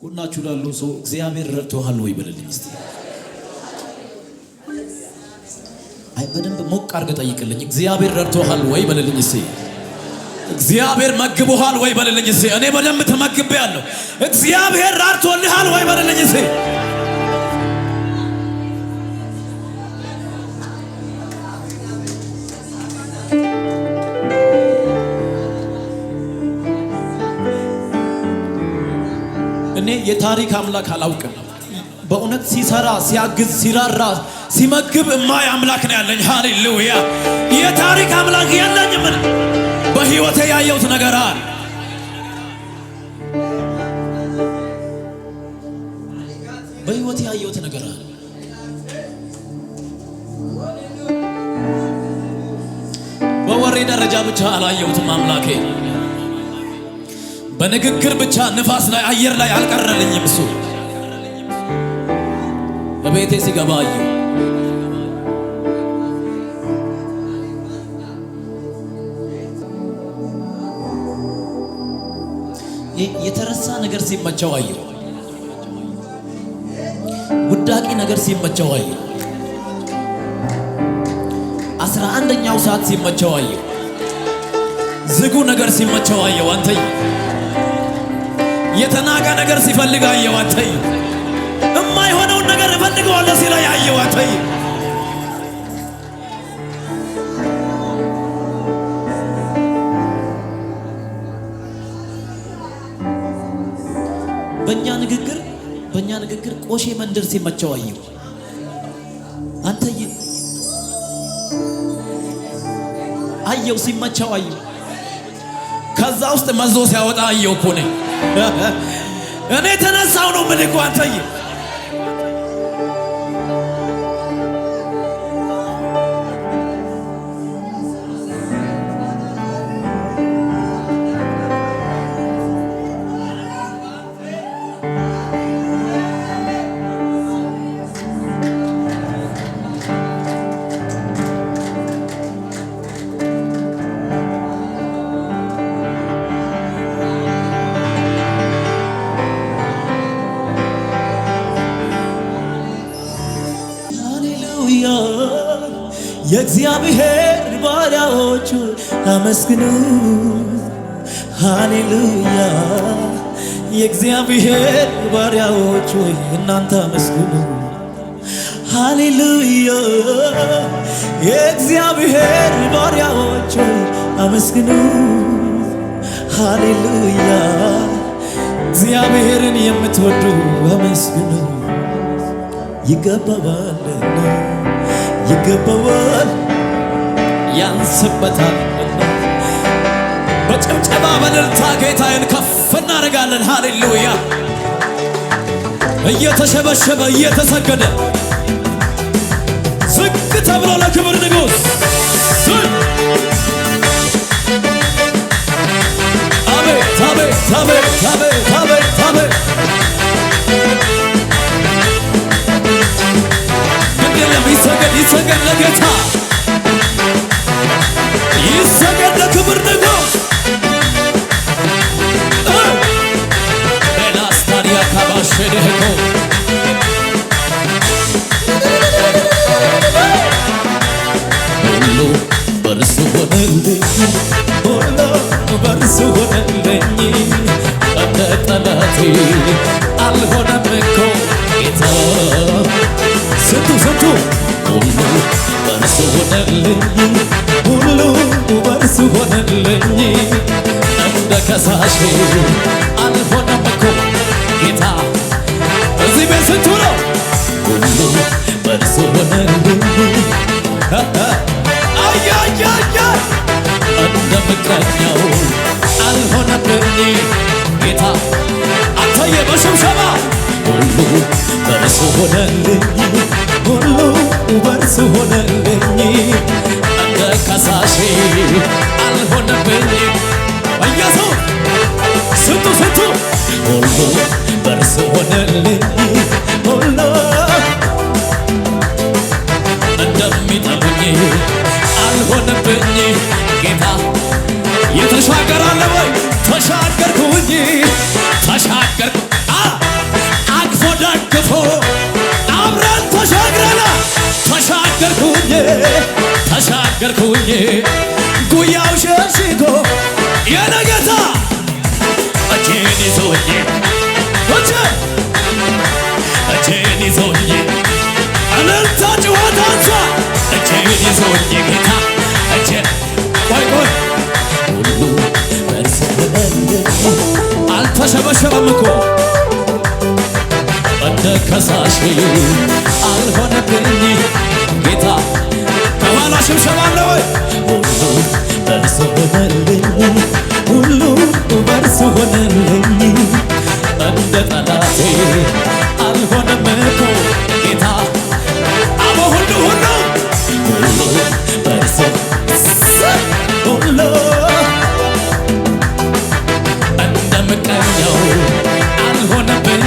ጎናችሁ ላለው ሰው እግዚአብሔር ረድቶሃል ወይ በለልኝ እስቲ። አይ በደንብ ሞቅ አድርገህ ጠይቅልኝ። እግዚአብሔር ረድቶሃል ወይ በለልኝ እስቲ። እግዚአብሔር መግቦሃል ወይ በለልኝ እስቲ። እኔ በደንብ ተመግቤያለሁ። እግዚአብሔር ረድቶልሃል ወይ በለልኝ እስቲ። እኔ የታሪክ አምላክ አላውቅም። በእውነት ሲሰራ ሲያግዝ ሲራራ ሲመግብ እማይ አምላክ ነው ያለኝ። ሃሌሉያ! የታሪክ አምላክ የለኝም። በህይወቴ ያየሁት ነገር አለ። በህይወቴ ያየሁት ነገር አለ። በወሬ ደረጃ ብቻ አላየሁትም አምላኬ። በንግግር ብቻ ንፋስ ላይ አየር ላይ አልቀረልኝም። እሱ በቤቴ ሲገባ አየሁ። የተረሳ ነገር ሲመቸው አየሁ። ውዳቂ ነገር ሲመቸው አየሁ። 11ኛው ሰዓት ሲመቸው አየሁ። ዝጉ ነገር ሲመቸው አየሁ። አንተይ የተናቀ ነገር ሲፈልግ አየሁ። አንተይ የማይሆነውን ነገር እፈልገዋለሁ ሲል አየሁ። አንተይ በእኛ ንግግር ቆሼ መንደር ሲመቸው አየሁ። አንተይ አየሁ ሲመቸው አየሁ። ከዛ ውስጥ መዞ ሲያወጣ አየሁ እኮ ነኝ እኔ ተነሳው ነው ምን እኮ አንተይ የእግዚአብሔር ባሪያዎች አመስግኑ። ሃሌሉያ! የእግዚአብሔር ባሪያዎች ሆይ እናንተ አመስግኑ። ሃሌሉያ! የእግዚአብሔር ባሪያዎች ሆይ አመስግኑ። ሃሌሉያ! እግዚአብሔርን የምትወዱ አመስግኑ። ይገባዋልና ይገባዋል ያንስበታል። በጭብጨባ በእልልታ ጌታዬን ከፍ እናደርጋለን። ሃሌሉያ! እየተሸበሸበ እየተሰገደ ዝቅ ተብሎ ለክብር ንጉሥ አቤት አቤት አቤት አቤት አቤት አቤት ይሰገድ ይሰገድ ለጌታ ይሰገድ ለክብር ንጉሥ በላስታሪያ ካባሸደኮ ሁሉ በርሱ ሆነልኝ ሁሉ በርሱ ሆነልኝ እንደ ጠላቴ አልሆነም እኮ ጌታ ስንቱ ሁሉ በርሱ ሆነልኝ ሁሉ በርሱ ሆነልኝ እንደ ከሳሼ አልሆነም እኮ ጌታ። እዚህ ቤት ስንቱ ነው? ሁሉ በርሱ ሆነልኝ አያያያ እንደ ምቀኛው አልሆነብኝ ጌታ። አንተዬ በሽብሸባ ሁሉ በርሱ ሆነልኝ ሁሉ በርሱ ሆነልኝ እንደ ከሳሼ አልሆነብኝ። ኢየሱስ ስንቱ ሁሉ በርሱ ሆነልኝ ሁሉ እንደሚጠሉኝ አልሆነብኝ ጌታ። የተሻገራለ ወይ ተሻገርኩኝ ተሻገርኩ ተሻገርኩኝ ጉያው ሸሽጎ የኔ ጌታ እጄን ይዞኝ እጄን ይዞኝ እልልታ ጭዋታ አንሷ እጄን ይዞኝ ጌታ እጄን ቆይ ሁሉ አልተሸበሸበም እኮ እንደ ከሳሽ አልሆነብኝ ጌታ ከኋላ ሽብሸባ አለ ወይ ሁሉ በርሱ ሆነልኝ ሁሉ በርሱ ሆነልኝ እንደ ጠላቴ አልሆነም እኮ ጌታ አቦ ሁሉ በርሱ ሁሉ እንደምቀኘው አልሆነብኝ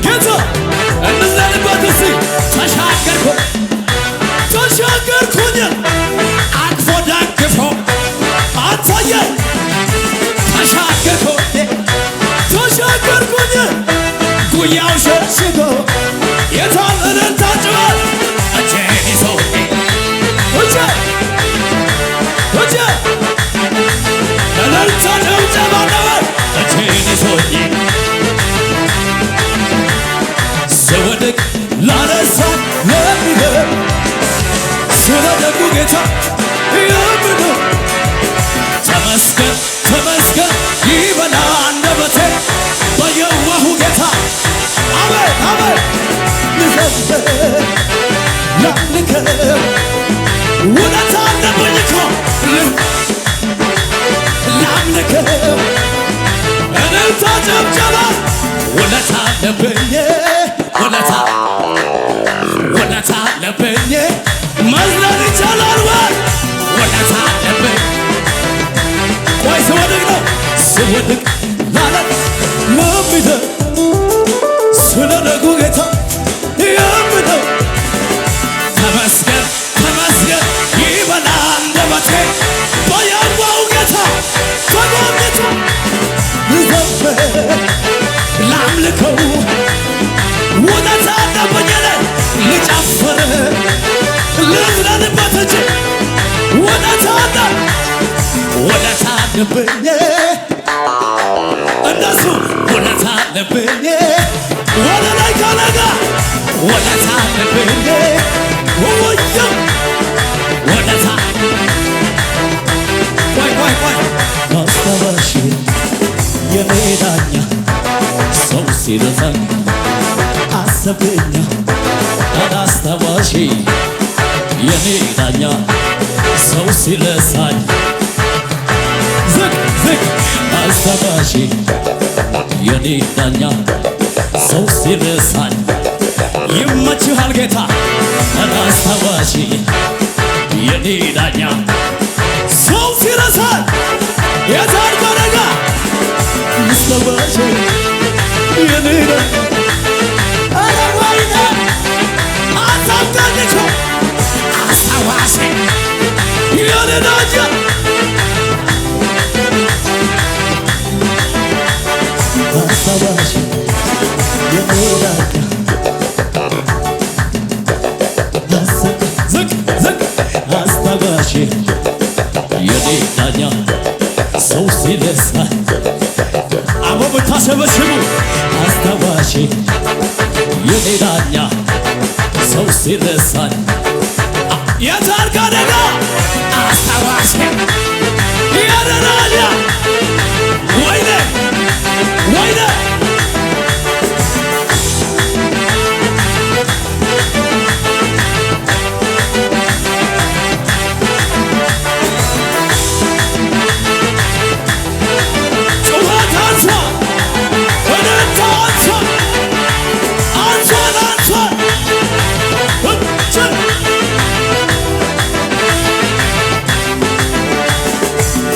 ጌታ እንዘልበት እስቲ ተሻገርኩኝ አቅፎ ደግፎ አንተየ ተሻገርኩኝ ጉያው ሸሽጎ የታል እልልታ ጭዋት እጄን ይዞኝ እልልታ ጭብጨባ ነው እጄን ይዞኝ ስወድቅ ላነሳኝ ለሚለው ስለ ደጉ ጌታ የምለው ተመስገን ተመስገን ይበላ አንደበቴ በየዋሁ ጌታ አሜን አሜን ልዘምር ላምልከው ውለታ አለብኝ እኮ ላምልከው እልልታ ጭብጨባ ውለታ አለብኝ ውለታ አለብኝ መዝለል ይቻላል ወይ ውለታ አለብኝ ቆይ ስወድቅ ማለት ለሚለው ስለ ደጉ ጌታ የምለው ተመስገን ተመስገን ይበላ አንደበቴ በየዋሁ ጌታ ከጎኔቱ ልዘምር ላምልከው ውለታ አለብኝ ልጨፍር ልዝለልበት እንጂ ውለታ አለብኝ እነሱ ውለታ አለብኝ ወደ ላይ ካለጋ ውለታ አለብኝ ወወየው ውለታ ቆይ አስታዋሽ የኔ ዳኛ ሰው ሲረሳኝ አሰበኛ አስታዋሽ የኔ ዳኛ ሰው ሲረሳኝ ዝቅ አስታዋሽ የኔ ዳኛ ሰው ሲረሳኝ ይመችሃል ጌታ አስታዋሽ የኔ ዳኛ ሰው ሲረሳኝ የታርጎነጋ አስታዋሽ የኔ ዳኛ አረዋይነ አታምጣልቾ አስታዋሽ የኔ ዳኛ አስታዋሽ የኔ ዳኛ ዝቅ አስታዋሽ የኔ ዳኛ ሰው ሲረሳኝ አቦ ብታሸበሽቡ አስታዋሽ የኔ ዳኛ ሰው ሲረሳኝ የታርጋ ደጋ አስታዋሽ የኔ ዳኛ ወይኔ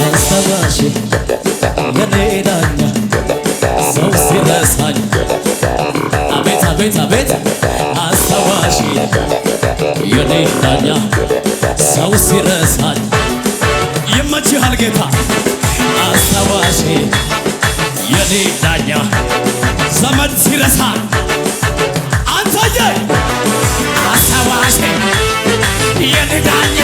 አስታዋሽ የኔ ዳኛ ሰው ሲረሳኝ አቤት አቤት አቤት አስታዋሽ የኔ ዳኛ ሰው ሲረሳኝ ይመችሃል ጌታ አስታዋሽ የኔ ዳኛ ዘመድ ሲረሳ አንተዬ አስታዋሽ የኔ ዳኛ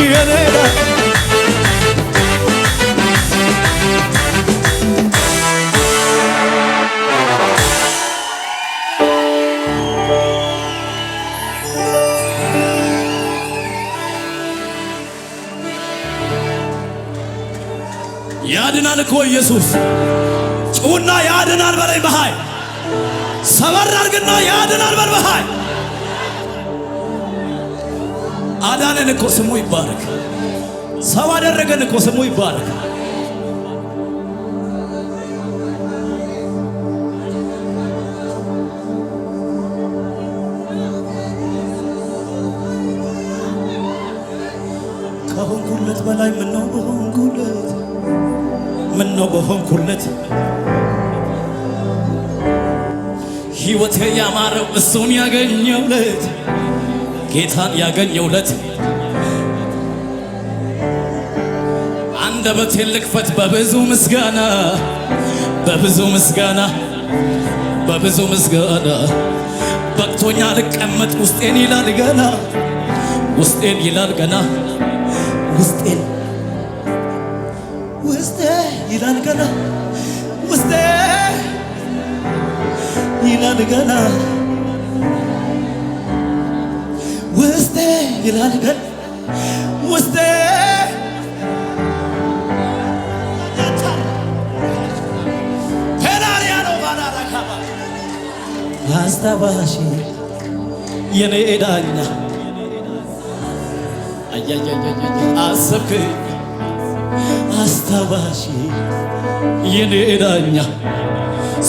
የኔ ያድናል እኮ ኢየሱስ። ጩና ያድናል በላይ በሃይ ሰበር አድርግና ያድናል በል በሃይ። አዳነን እኮ ስሙ ይባረክ። ሰው አደረገን እኮ ስሙ ይባረክ። ከሆንኩለት በላይ ምነው በሆንኩለት ምነው በሆንኩለት ሕይወቴ ያማረው እሱን ያገኘውለት ጌታን ያገኘውለት አንደበቴን ልክፈት በብዙ ምስጋና በብዙ ምስጋና በብዙ ምስጋና በቅቶኛ ልቀመጥ ውስጤን ይላል ገና ውስጤን ይላል ገና ውስጤን ይላል ገና ውስጤ ይላል ገና ውስጤ ይላል ገና ውስጤ ሄላሪያኖ ባላራካባ አስታባሺ የኔ ዳኛ አሰብከኝ አስታባሺ የኔ ዳኛ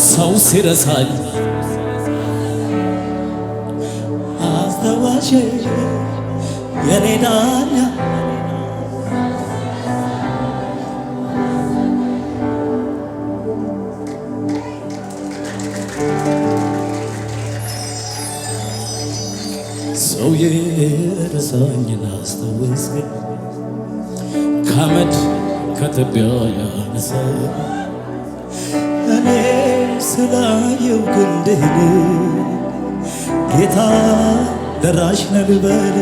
ሰው ሲረሳኝ አስታባሺ የኔ ዳኛ ሰው የረሳኝን አስታወስከኝ ከአመድ ከትቢያ ያነሳ እኔ ስላየው ክንድህን ጌታ ደራሽ ነህ ልበል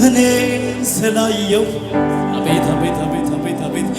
እኔ ስላየው አቤት አቤት አቤት አቤት አቤት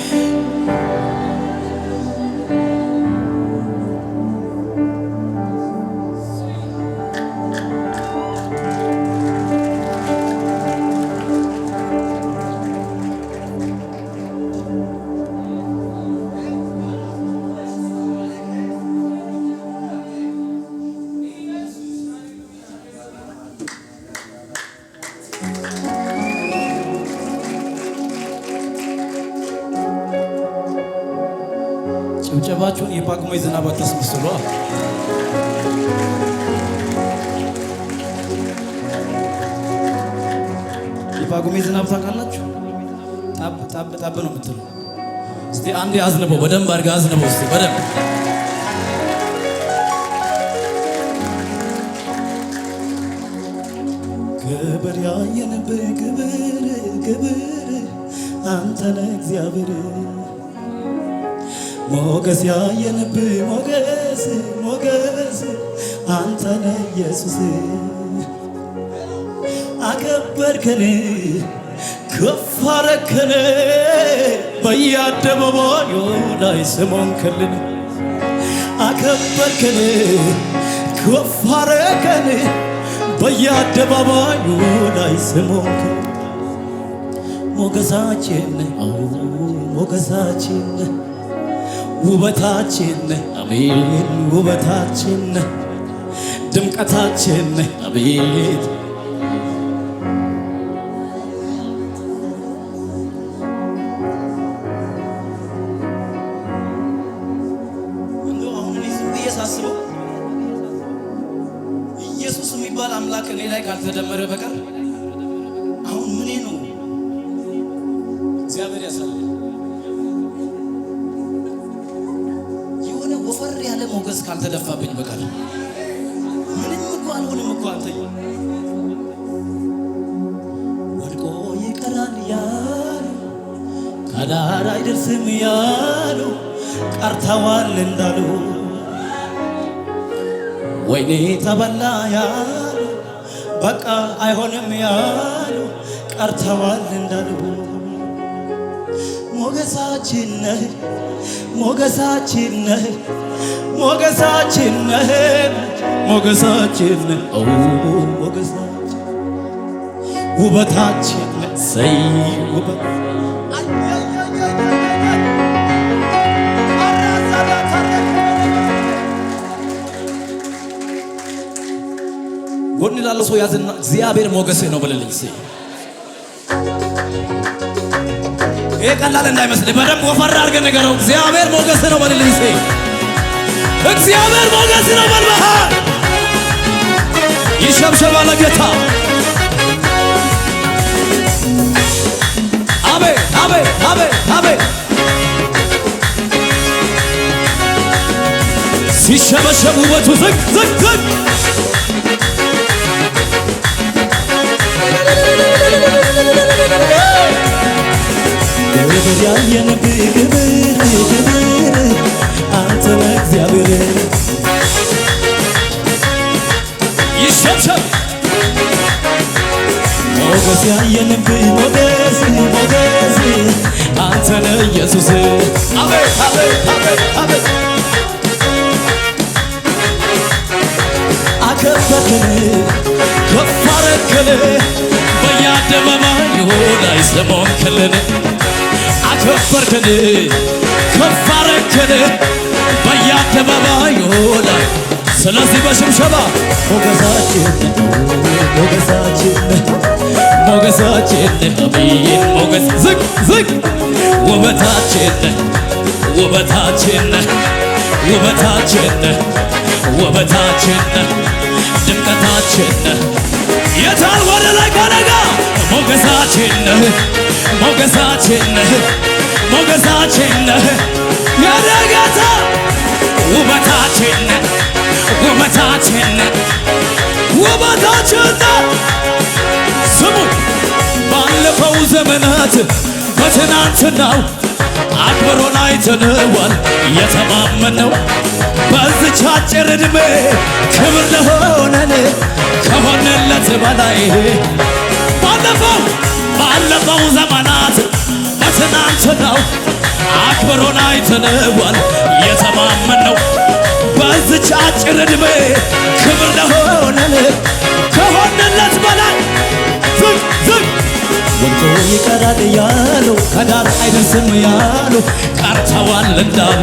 ጭብጨባችሁን የጳጉሜ ዝናብ አታስመስሉ። የጳጉሜ ዝናብ ታውቃላችሁ? ጣብ ጣብ ጣብ ነው የምትሉ። እስቲ አንዴ አዝንበው፣ በደንብ አድርገህ አዝንበው እስቲ በደንብ። ክብር ያየንብህ ክብር ክብር አንተ ነህ እግዚአብሔር ሞገስ ያየንብህ ሞገስ ሞገስ አንተ ነህ ኢየሱስ አከበርከን ከፍ አረከን በየአደባባዩ ላይ ስሙን ክልን አከበርከን ከፍ አረከን በየአደባባዩ ላይ ስሙን ክልን ሞገሳችን ሞገሳችን ውበታችን አሜን ውበታችን ድምቀታችን አቤት እንደው አሁን ዝም ብዬ ሳስበው ኢየሱስ የሚባል አምላክ እኔ ላይ ካልተደመረ በቀር አሁን ምን ነው እግዚአብሔር ያሳል ወፈር ያለ ሞገስ ካልተደፋብኝ በቀር ምንም እኮ አልሆንም እኮ አንተ ወድቆ ይቀራል ያሉ ከዳር አይደርስም ያሉ ቀርተዋል እንዳሉ ወይኔ ተበላ ያሉ በቃ አይሆንም ያሉ ቀርተዋል እንዳሉ ሞገሳችን ነህ ሞገሳችን ነህ ሞገሳችን ነህ ሞገሳችን ነህ ሞገሳችን ውበታችን ነህ ሰይ ውበት ጎን ላለው ሰው ያዝና እግዚአብሔር ሞገሴ ነው በለልኝ። ይሄ ቀላል እንዳይመስል በደንብ ወፈር አድርገህ ንገረው። እግዚአብሔር ሞገሴ ነው በለልኝ። እግዚአብሔር ሞገሴ ነው በልበሃ ይሸብሸባ ለጌታ አቤት አቤት አቤት አቤት ሲሸበሸብ ውበቱ ዝቅ ዝቅ ዝቅ ክብር ያየንብህ ክብር አንተ ነህ እግዚአብሔር ይሸብሸብ ሞገስ ያየንብህ ሞገስ አንተ ነህ ኢየሱስ አቤት አቤት አቤት አቤት አከበርከን ከፍ አረግከን በየአደባባዩ ላይ ስምህ ክልን አከበርከን ከፍ አረግከን በየአደባባዩ ላይ ስለዚህ በሽብሸባ ሞገሳችን ሞገሳችን ሞገሳችን አሜን ሞገስ ዝቅ ዝቅ ውበታችን ውበታችን ውበታችን ውበታችን ድምቀታችን የታል ወደ ላይ ከነጋ ሞገሳችን ሞገሳችን ሞገሳችን ያደገታ ውበታችን ውበታችን ውበታችን ስሙን ባለፈው ዘመናት በትናንትናው አክብሮን አይተነዋል የተማመነው በዚች አጭር ዕድሜ ክብር ለሆነን ከሆነለት በላይ ባለፈው ዘመናት በትናንትናው አክብሮን አይተነዋል የተማመነው በዚች አጭር ዕድሜ ክብር ለሆነን ከሆነለት በላይ ዝቅ ዝቅ ወንቶ ይቀራል ያሉ ከዳር አይደርስም ያሉ ቀርተዋል እንዳሉ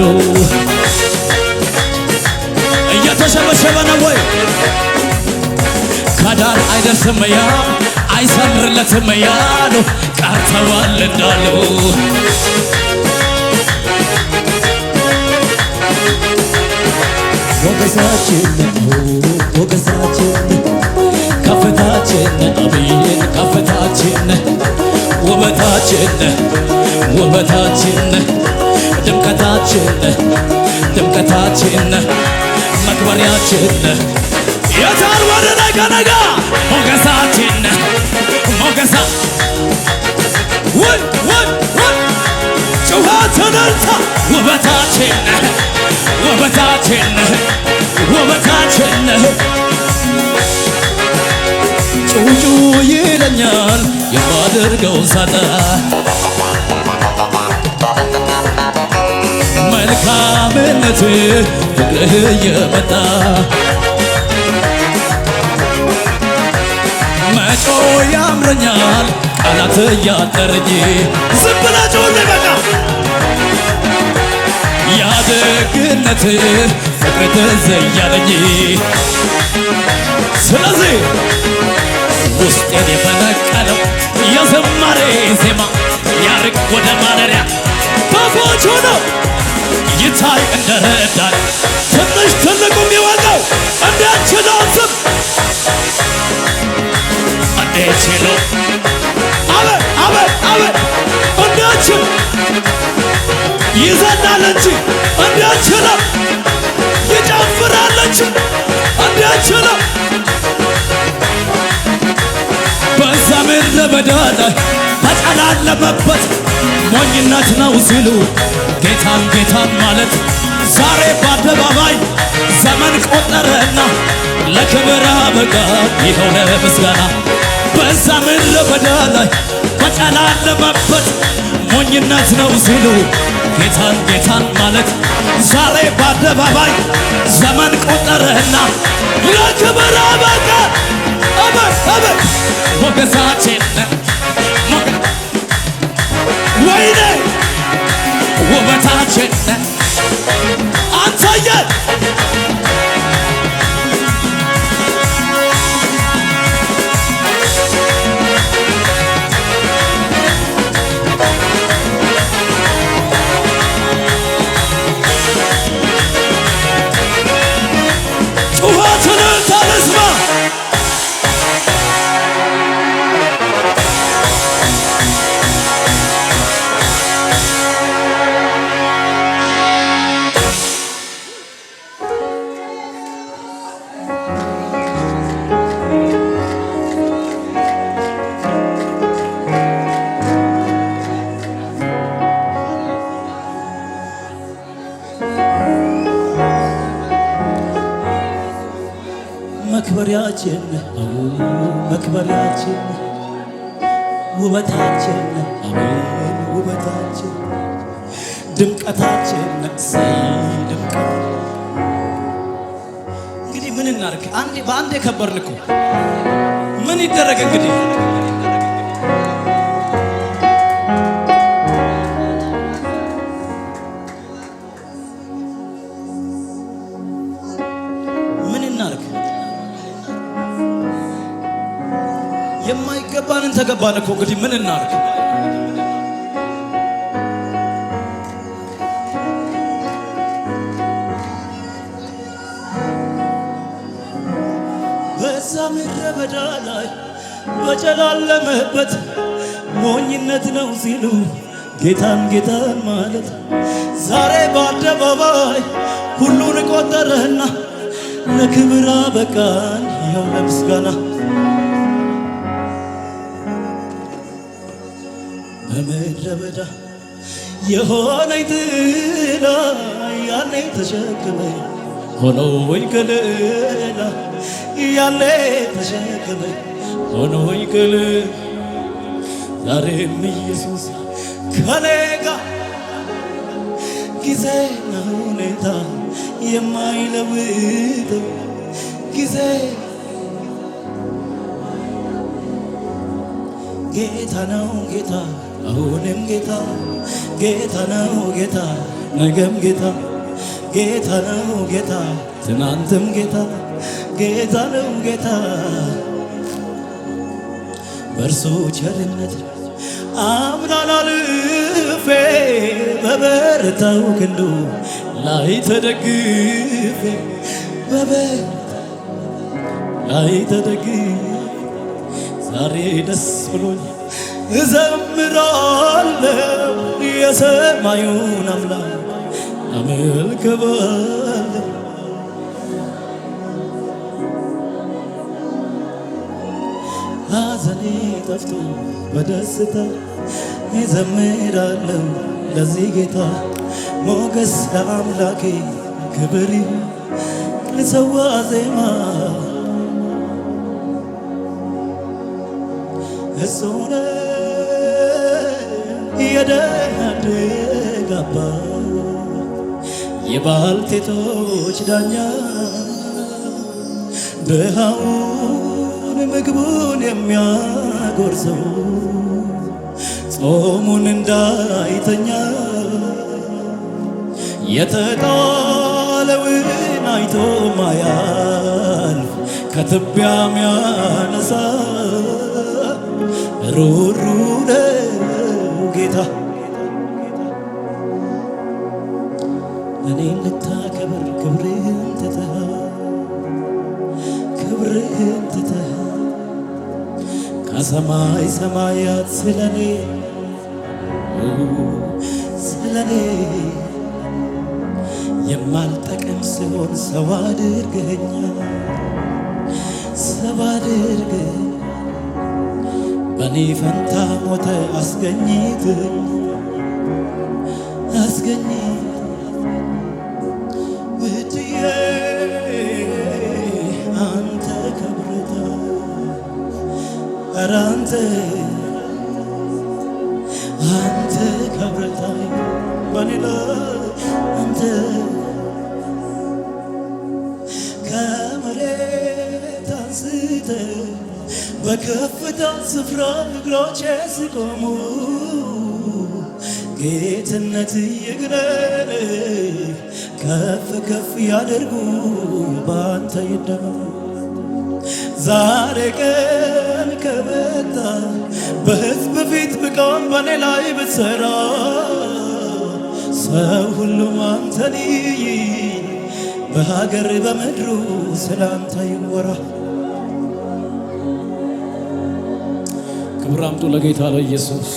እየተሸበሸበ ነው ወይ ከዳር አይደርስም ያሉ አይሰምርለትም ያሉ ቀርተዋል እንዳሉ ሞገሳችን ሞገሳችን ከፍታችን አሜን ከፍታችን ውበታችን ውበታችን ድምቀታችን ድምቀታችን መክበሪያችን የታል ወደ ላይ ከነጋ ሞገሳችን ሞገሳ ወይ ጩኸትን እልልታ ውበታችን ውበታችን ውበታችን ጩጩ ይለኛል የማደርገው ሳጣ መልካምነት ፍቅርህ እየመጣ መጮ ያምረኛል ቃላት እያጠረኝ ዝም ብላችሁ በቃ ያደግነት ፍቅር ትዝ እያለኝ ስለዚህ ውስጤን የፈነቀለው የዝማሬ ዜማ ያርቅ ወደ ማደሪያ በፎች ሆነው ይታይ እንደረዳን ትንሽ ትልቁም ይወቀው እንዳንችለው ዝም እንዳንችለው አቤት እንዳንችል ይዘናል እንጂ እንዳንችለው ይጨፍራል እንጂ እንዳንችለው በዛ ምድረ በዳ ላይ ተጨላለመበት ሞኝነት ነው ሲሉ ጌታን ማለት ዛሬ በአደባባይ ዘመን ቆጠረና ለክብር አበቃ ይኸው ለምስጋና በዛ ምድረ በዳ ላይ በጨላለመበት ሞኝነት ነው ሲሉ ጌታን ጌታን ማለት ዛሬ በአደባባይ ዘመን ቆጠረህና ለክብር አበቃ። አበት ሞገሳችን ወይኔ ውበታችን አንተየ ጩኸትን ታልስማ መክበሪያችን መክበሪያችን ውበታችን አሜን ውበታችን ድምቀታችን ድምቀት። እንግዲህ ምን እናርግ? በአንድ የከበርን እኮ ምን ይደረግ እንግዲህ የማይገባንን ተገባን እኮ እንግዲህ ምን እናርግ? በዛ ምድረ በዳ ላይ በጨላለመበት ሞኝነት ነው ሲሉ ጌታን ጌታን ማለት ዛሬ በአደባባይ ሁሉን ቆጠረህና ለክብር አበቃን። ይኸው ለምስጋና በምድረ በዳ የሆነኝ ጥላ ያኔ ተሸክመኝ ሆኖኝ ገለላ ያኔ ተሸክመኝ ሆኖኝ ገለላ ዛሬም ኢየሱስ ከኔ ጋር ጊዜና ሁኔታ የማይለውጠው ጊዜ ጌታ ነው ጌታ አሁንም ጌታ ጌታ ነው ጌታ ነገም ጌታ ጌታ ነው ጌታ ትናንትም ጌታ ጌታ ነው ጌታ በእርሱ ቸርነት አምናን አልፌ በበረታው ክንዱ ላይ ተደግፌ ላይ ተደግፌ ዛሬ ደስ ብሎኝ እዘምራለሁ የሰማዩን አምላክ አመልከዋለሁ። ሐዘኔ ጠፍቶ በደስታ እዘምራለሁ ለዚህ ጌታ ሞገስ ለአምላኬ ክብር ልሰዋ ዜማ እሱ ነው የደግ አባት የባልቴቶች ዳኛ ድሃውን ምግቡን የሚያጎርሰው ጾሙን እንዳይተኛ የተጣለውን አይቶ ማያልፍ ከትቢያ ሚያነሳ ሩሩ ነው ጌታ እኔን ልታከብር ክብርህን ትተህ ከሰማይ ሰማያት ስለኔ የማልጠቅም ስሆን ሰው አድርገኸኛል በኔ ፈንታ ሞተ አስገኝተኝ ውድዬ አንተ ከብረታ ኧረ አንተ ከብረታይ በኔ ላይ አንተ ከመሬት አንስተ በከፍታ ስፍራ እግሮቼ ሲቆሙ ጌትነት ይግነን ከፍ ከፍ ያደርጉ ባንተ ይደመሙ። ዛሬ ቀን ከመጣ በሕዝብ ፊት ብቆም በኔ ላይ ብትሰራ ሰው ሁሉም አንተን በሀገር በምድሩ ስላንተ ይወራ። ክብር አምጡ ለጌታ ለኢየሱስ።